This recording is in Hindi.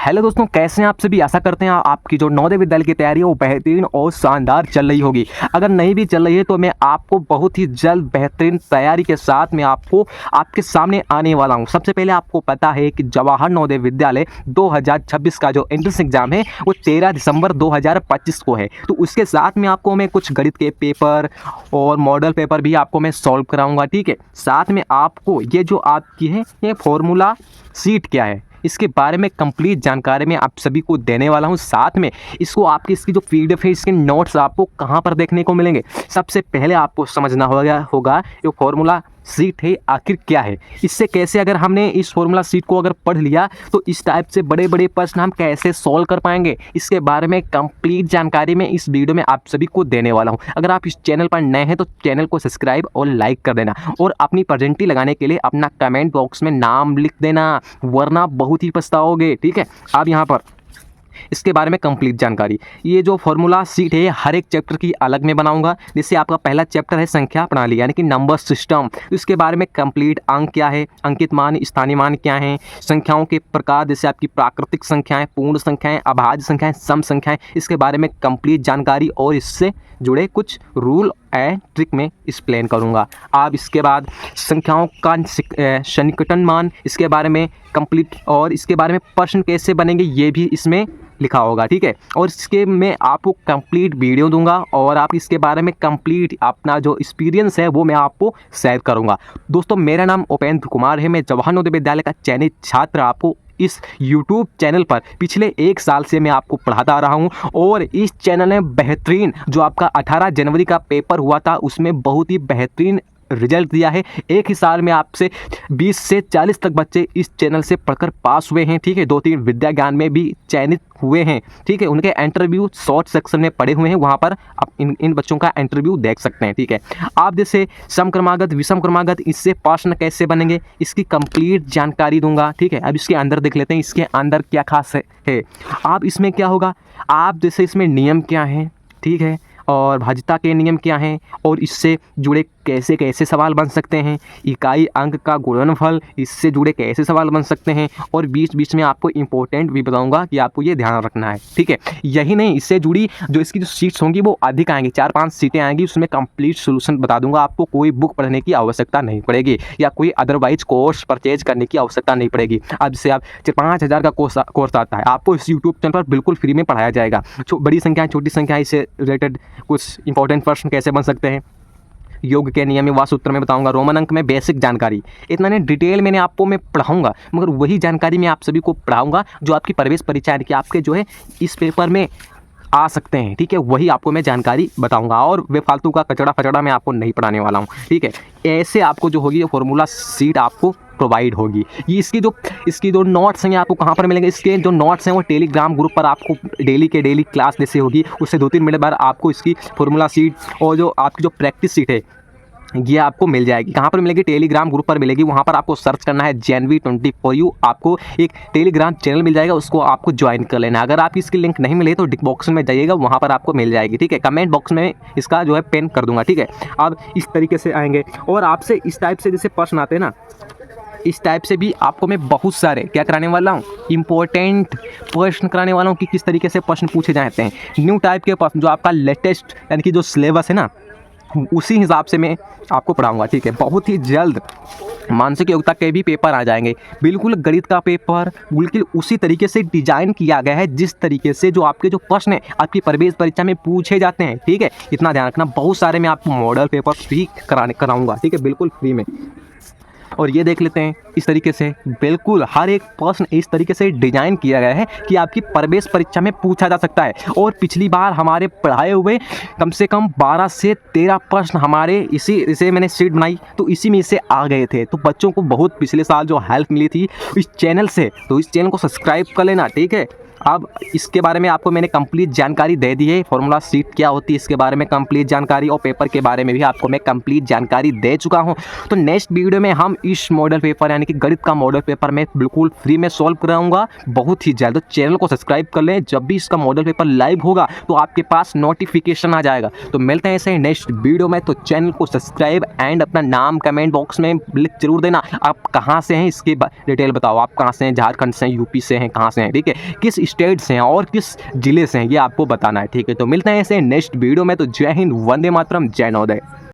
हेलो दोस्तों, कैसे हैं आप सभी। आशा करते हैं आपकी जो नवोदय विद्यालय की तैयारी है वो बेहतरीन और शानदार चल रही होगी। अगर नहीं भी चल रही है तो मैं आपको बहुत ही जल्द बेहतरीन तैयारी के साथ मैं आपको आपके सामने आने वाला हूं। सबसे पहले आपको पता है कि जवाहर नवोदय विद्यालय 2026 का जो एंट्रेंस एग्जाम है वो 13 दिसंबर 2025 को है। तो उसके साथ में आपको मैं कुछ गणित के पेपर और मॉडल पेपर भी आपको मैं सॉल्व कराऊंगा, ठीक है। साथ में आपको ये जो आपकी है ये फॉर्मूला सीट क्या है इसके बारे में कंप्लीट जानकारी मैं आप सभी को देने वाला हूं। साथ में इसको आपकी इसकी जो पीडीएफ है इसके नोट्स आपको कहां पर देखने को मिलेंगे। सबसे पहले आपको समझना होगा ये फॉर्मूला सीट है आखिर क्या है, इससे कैसे अगर हमने इस फॉर्मूला सीट को अगर पढ़ लिया तो इस टाइप से बड़े बड़े प्रश्न हम कैसे सॉल्व कर पाएंगे, इसके बारे में कंप्लीट जानकारी मैं इस वीडियो में आप सभी को देने वाला हूं। अगर आप इस चैनल पर नए हैं तो चैनल को सब्सक्राइब और लाइक कर देना और अपनी प्रेजेंटी लगाने के लिए अपना कमेंट बॉक्स में नाम लिख देना, वरना बहुत ही पछताओगे, ठीक है। अब यहाँ पर इसके बारे में कंप्लीट जानकारी, ये जो फॉर्मूला सीट है हर एक चैप्टर की अलग में बनाऊंगा। जैसे आपका पहला चैप्टर है संख्या प्रणाली यानी कि नंबर सिस्टम, इसके बारे में कंप्लीट अंक क्या है, अंकित मान, स्थानीय मान क्या है, संख्याओं के प्रकार जैसे आपकी प्राकृतिक संख्याएं, पूर्ण संख्याएं, अभाज्य संख्याएं, सम संख्याएं, इसके बारे में कंप्लीट जानकारी और इससे जुड़े कुछ रूल एंड ट्रिक में एक्सप्लेन करूंगा। अब इसके बाद संख्याओं का सन्निकटन मान, इसके बारे में कंप्लीट और इसके बारे में प्रश्न कैसे बनेंगे ये भी इसमें लिखा होगा, ठीक है। और इसके मैं आपको कंप्लीट वीडियो दूंगा और आप इसके बारे में कंप्लीट अपना जो एक्सपीरियंस है वो मैं आपको शेयर करूंगा। दोस्तों, मेरा नाम उपेंद्र कुमार है, मैं जवाहर नवोदय विद्यालय का चयनित छात्र आपको इस YouTube चैनल पर पिछले 1 साल से मैं आपको पढ़ाता आ रहा हूं और इस चैनल ने बेहतरीन जो आपका 18 जनवरी का पेपर हुआ था उसमें बहुत ही बेहतरीन रिजल्ट दिया है। एक ही साल में आपसे 20 से 40 तक बच्चे इस चैनल से पढ़कर पास हुए हैं, ठीक है। 2-3 विद्या ज्ञान में भी चयनित हुए हैं, ठीक है। उनके इंटरव्यू शॉर्ट सेक्शन में पड़े हुए हैं, वहाँ पर आप इन बच्चों का इंटरव्यू देख सकते हैं, ठीक है। आप जैसे समक्रमागत, विषम क्रमागत, इससे प्रश्न कैसे बनेंगे इसकी कंप्लीट जानकारी दूंगा, ठीक है। अब इसके अंदर देख लेते हैं इसके अंदर क्या खास है। आप इसमें क्या होगा, आप जैसे इसमें नियम क्या हैं, ठीक है, और भाज्यता के नियम क्या हैं और इससे जुड़े कैसे कैसे सवाल बन सकते हैं, इकाई अंक का गुणनफल, इससे जुड़े कैसे सवाल बन सकते हैं और बीच बीच में आपको इंपॉर्टेंट भी बताऊंगा कि आपको ये ध्यान रखना है, ठीक है। यही नहीं, इससे जुड़ी जो इसकी जो सीट्स होंगी वो अधिक आएंगी, 4-5 सीटें आएंगी, उसमें कंप्लीट सोल्यूशन बता दूंगा। आपको कोई बुक पढ़ने की आवश्यकता नहीं पड़ेगी या कोई अदरवाइज कोर्स परचेज करने की आवश्यकता नहीं पड़ेगी। अब जैसे आप 5,000 का कोर्स आता है, आपको इस यूट्यूब चैनल पर बिल्कुल फ्री में पढ़ाया जाएगा। बड़ी संख्या, छोटी संख्या, इससे रिलेटेड कुछ इंपॉर्टेंट प्रश्न कैसे बन सकते हैं, योग के नियम में, वा सूत्र में बताऊंगा, रोमन अंक में बेसिक जानकारी, इतना नहीं डिटेल मैंने आपको मैं पढ़ाऊंगा, मगर वही जानकारी मैं आप सभी को पढ़ाऊंगा जो आपकी प्रवेश परीक्षा यानी कि आपके जो है इस पेपर में आ सकते हैं, ठीक है। वही आपको मैं जानकारी बताऊंगा और वे फालतू का कचड़ा फचड़ा मैं आपको नहीं पढ़ाने वाला हूं, ठीक है। ऐसे आपको जो होगी ये फॉर्मूला सीट आपको प्रोवाइड होगी। ये इसकी जो नोट्स हैं आपको कहाँ पर मिलेंगे, इसके जो नोट्स हैं वो टेलीग्राम ग्रुप पर आपको डेली के डेली क्लास जैसे होगी, उससे 2-3 मिनट बाद आपको इसकी फॉर्मूला सीट और जो आपकी जो प्रैक्टिस सीट है ये आपको मिल जाएगी। कहाँ पर मिलेगी, टेलीग्राम ग्रुप पर मिलेगी। वहाँ पर आपको सर्च करना है JNV24U, आपको एक टेलीग्राम चैनल मिल जाएगा, उसको आपको ज्वाइन कर लेना। अगर आप इसकी लिंक नहीं मिले तो डिस्क्रिप्शन बॉक्स में जाइएगा, वहाँ पर आपको मिल जाएगी, ठीक है। कमेंट बॉक्स में इसका जो है पिन कर दूंगा, ठीक है। अब इस तरीके से आएंगे और आपसे इस टाइप से जैसे प्रश्न आते हैं ना, इस टाइप से भी आपको मैं बहुत सारे क्या कराने वाला हूँ, इंपॉर्टेंट प्रश्न कराने वाला हूँ कि किस तरीके से प्रश्न पूछे जाते हैं। न्यू टाइप के प्रश्न जो आपका लेटेस्ट यानी कि जो सिलेबस है ना उसी हिसाब से मैं आपको पढ़ाऊंगा, ठीक है। बहुत ही जल्द मानसिक योग्यता के भी पेपर आ जाएंगे, बिल्कुल गणित का पेपर बिल्कुल उसी तरीके से डिजाइन किया गया है जिस तरीके से जो आपके जो प्रश्न है आपकी प्रवेश परीक्षा में पूछे जाते हैं, ठीक है। इतना ध्यान रखना। बहुत सारे मैं आपको मॉडल पेपर भी कराऊंगा, ठीक है, बिल्कुल फ्री में। और ये देख लेते हैं इस तरीके से बिल्कुल हर एक प्रश्न इस तरीके से डिजाइन किया गया है कि आपकी प्रवेश परीक्षा में पूछा जा सकता है। और पिछली बार हमारे पढ़ाए हुए कम से कम 12 से 13 प्रश्न हमारे इसे मैंने सीट बनाई तो इसी में से आ गए थे। तो बच्चों को बहुत पिछले साल जो हेल्प मिली थी इस चैनल से, तो इस चैनल को सब्सक्राइब कर लेना, ठीक है। अब इसके बारे में आपको मैंने कंप्लीट जानकारी दे दी है, फॉर्मूला शीट क्या होती है इसके बारे में कंप्लीट जानकारी, और पेपर के बारे में भी आपको मैं कंप्लीट जानकारी दे चुका हूं। तो नेक्स्ट वीडियो में हम इस मॉडल पेपर यानी कि गणित का मॉडल पेपर मैं बिल्कुल फ्री में सॉल्व कराऊंगा बहुत ही जल्द। तो चैनल को सब्सक्राइब कर लें, जब भी इसका मॉडल पेपर लाइव होगा तो आपके पास नोटिफिकेशन आ जाएगा। तो मिलते हैं ऐसे नेक्स्ट वीडियो में। तो चैनल को सब्सक्राइब एंड अपना नाम कमेंट बॉक्स में लिख जरूर देना, आप कहाँ से हैं इसकी डिटेल बताओ, आप कहाँ से हैं, झारखंड से हैं, यूपी से हैं, कहाँ से हैं, ठीक है, किस स्टेट से हैं और किस जिले से हैं, ये आपको बताना है, ठीक है। तो मिलते हैं ऐसे नेक्स्ट वीडियो में। तो जय हिंद, वंदे मातरम, जय नवोदय।